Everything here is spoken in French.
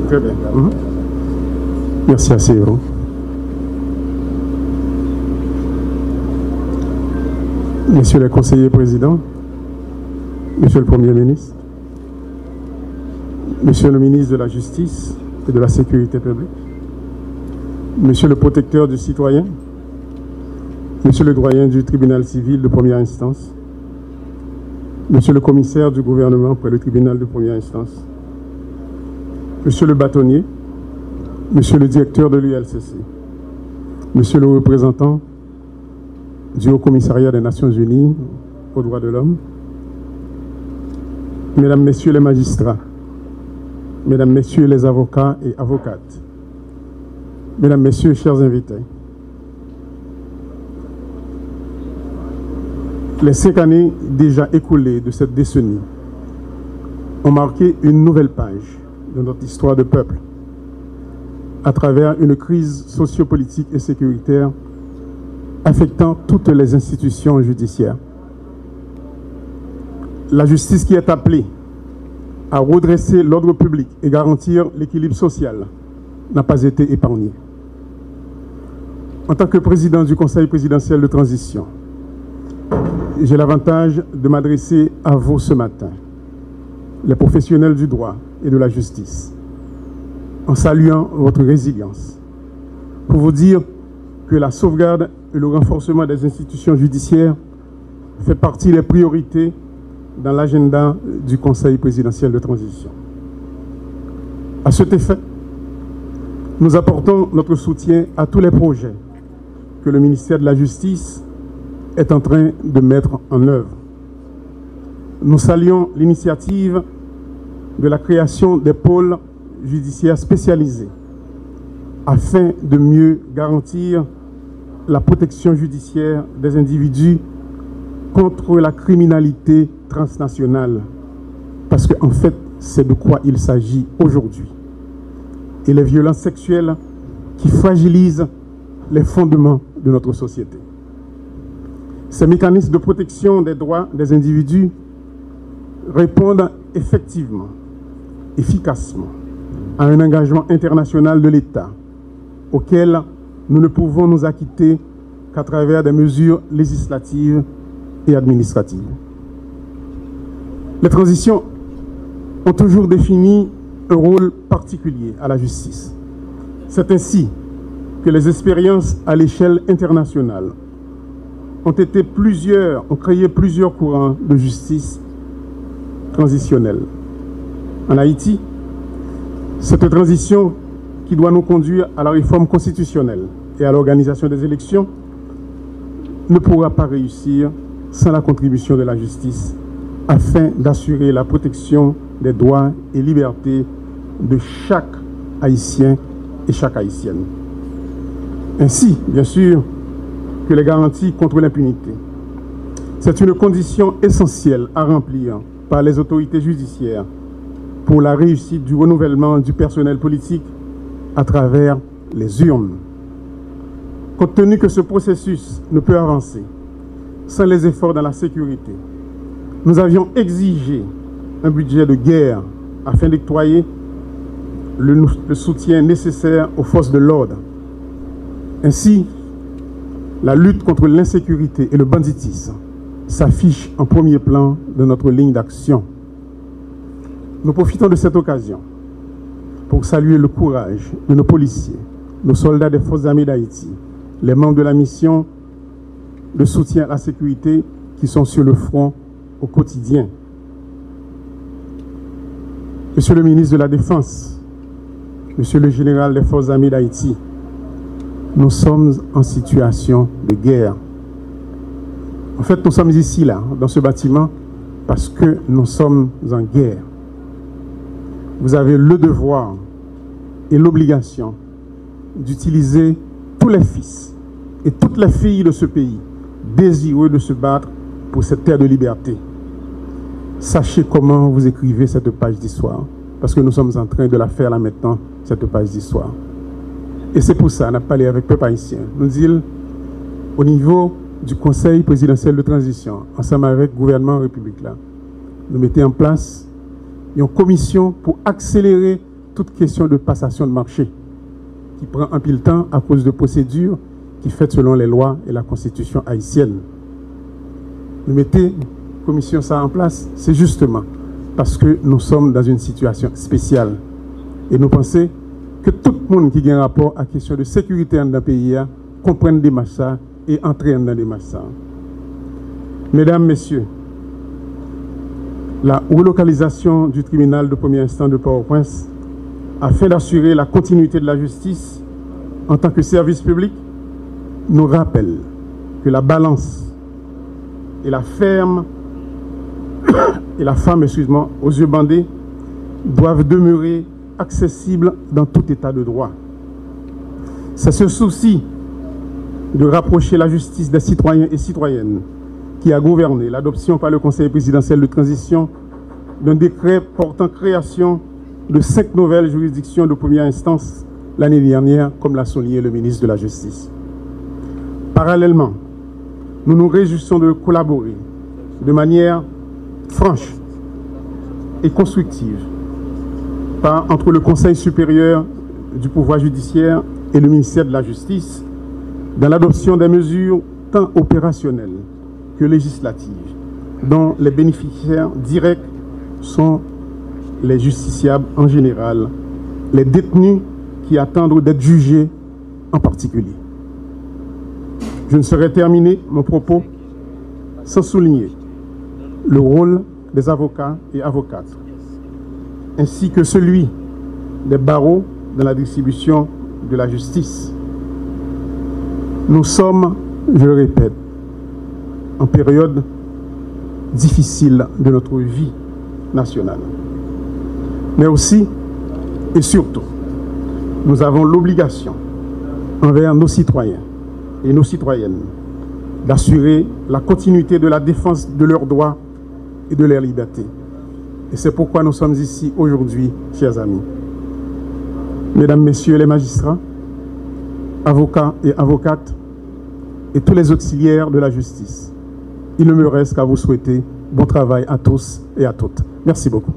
Très bien. Merci à Céro. Messieurs les conseillers présidents, Monsieur le Premier ministre, Monsieur le ministre de la Justice et de la Sécurité publique, Monsieur le protecteur du citoyen, Monsieur le doyen du tribunal civil de première instance, Monsieur le commissaire du gouvernement près le tribunal de première instance, Monsieur le bâtonnier, Monsieur le directeur de l'ULCC, Monsieur le représentant du Haut Commissariat des Nations Unies aux droits de l'homme, Mesdames, Messieurs les magistrats, Mesdames, Messieurs les avocats et avocates, Mesdames, Messieurs, chers invités, les 5 années déjà écoulées de cette décennie ont marqué une nouvelle page de notre histoire de peuple à travers une crise sociopolitique et sécuritaire affectant toutes les institutions judiciaires. La justice qui est appelée à redresser l'ordre public et garantir l'équilibre social n'a pas été épargnée. En tant que président du Conseil présidentiel de transition, j'ai l'avantage de m'adresser à vous ce matin, les professionnels du droit et de la justice, en saluant votre résilience, pour vous dire que la sauvegarde et le renforcement des institutions judiciaires fait partie des priorités dans l'agenda du Conseil présidentiel de transition. À cet effet, nous apportons notre soutien à tous les projets que le ministère de la Justice est en train de mettre en œuvre. Nous saluons l'initiative de la création des pôles judiciaires spécialisés afin de mieux garantir la protection judiciaire des individus contre la criminalité transnationale, parce qu'en fait, c'est de quoi il s'agit aujourd'hui. Et les violences sexuelles qui fragilisent les fondements de notre société. Ces mécanismes de protection des droits des individus répondent effectivement, efficacement, à un engagement international de l'État auquel nous ne pouvons nous acquitter qu'à travers des mesures législatives et administratives. Les transitions ont toujours défini un rôle particulier à la justice. C'est ainsi que les expériences à l'échelle internationale ont créé plusieurs courants de justice transitionnelle. En Haïti, cette transition qui doit nous conduire à la réforme constitutionnelle et à l'organisation des élections ne pourra pas réussir sans la contribution de la justice afin d'assurer la protection des droits et libertés de chaque Haïtien et chaque Haïtienne. Ainsi, bien sûr, que les garanties contre l'impunité. C'est une condition essentielle à remplir par les autorités judiciaires pour la réussite du renouvellement du personnel politique à travers les urnes. Compte tenu que ce processus ne peut avancer sans les efforts dans la sécurité, nous avions exigé un budget de guerre afin d'octroyer le soutien nécessaire aux forces de l'ordre. Ainsi, la lutte contre l'insécurité et le banditisme s'affiche en premier plan de notre ligne d'action. Nous profitons de cette occasion pour saluer le courage de nos policiers, nos soldats des forces armées d'Haïti, les membres de la mission de soutien à la sécurité qui sont sur le front au quotidien. Monsieur le ministre de la Défense, Monsieur le général des forces armées d'Haïti, nous sommes en situation de guerre. En fait, nous sommes ici, là, dans ce bâtiment, parce que nous sommes en guerre. Vous avez le devoir et l'obligation d'utiliser tous les fils et toutes les filles de ce pays désireux de se battre pour cette terre de liberté. Sachez comment vous écrivez cette page d'histoire, parce que nous sommes en train de la faire là maintenant, cette page d'histoire. Et c'est pour ça qu'on a parlé avec le peuple haïtien. Nous disons, au niveau du Conseil présidentiel de transition, ensemble avec le gouvernement républicain, nous mettons en place une commission pour accélérer toute question de passation de marché qui prend un peu de temps à cause de procédures qui faites selon les lois et la constitution haïtienne. Nous mettons commission ça en place, c'est justement parce que nous sommes dans une situation spéciale. Et nous pensons que tout le monde qui a un rapport à la question de sécurité dans le pays comprenne des machins et entraîne dans des machins. Mesdames, Messieurs, la relocalisation du tribunal de premier instant de Port-au-Prince afin d'assurer la continuité de la justice en tant que service public nous rappelle que la balance et la femme, aux yeux bandés, doivent demeurer accessibles dans tout état de droit. C'est ce souci de rapprocher la justice des citoyens et citoyennes qui a gouverné l'adoption par le Conseil présidentiel de transition d'un décret portant création de 5 nouvelles juridictions de première instance l'année dernière, comme l'a souligné le ministre de la Justice. Parallèlement, nous nous réjouissons de collaborer de manière franche et constructive entre le Conseil supérieur du pouvoir judiciaire et le ministère de la Justice dans l'adoption des mesures tant opérationnelles que législatives, dont les bénéficiaires directs sont les justiciables en général, les détenus qui attendent d'être jugés en particulier. Je ne saurais terminer mon propos sans souligner le rôle des avocats et avocates, ainsi que celui des barreaux dans la distribution de la justice. Nous sommes, je le répète, en période difficile de notre vie nationale. Mais aussi et surtout, nous avons l'obligation envers nos citoyens et nos citoyennes d'assurer la continuité de la défense de leurs droits et de leurs libertés. Et c'est pourquoi nous sommes ici aujourd'hui, chers amis. Mesdames, Messieurs les magistrats, avocats et avocates, et tous les auxiliaires de la justice, il ne me reste qu'à vous souhaiter bon travail à tous et à toutes. Merci beaucoup.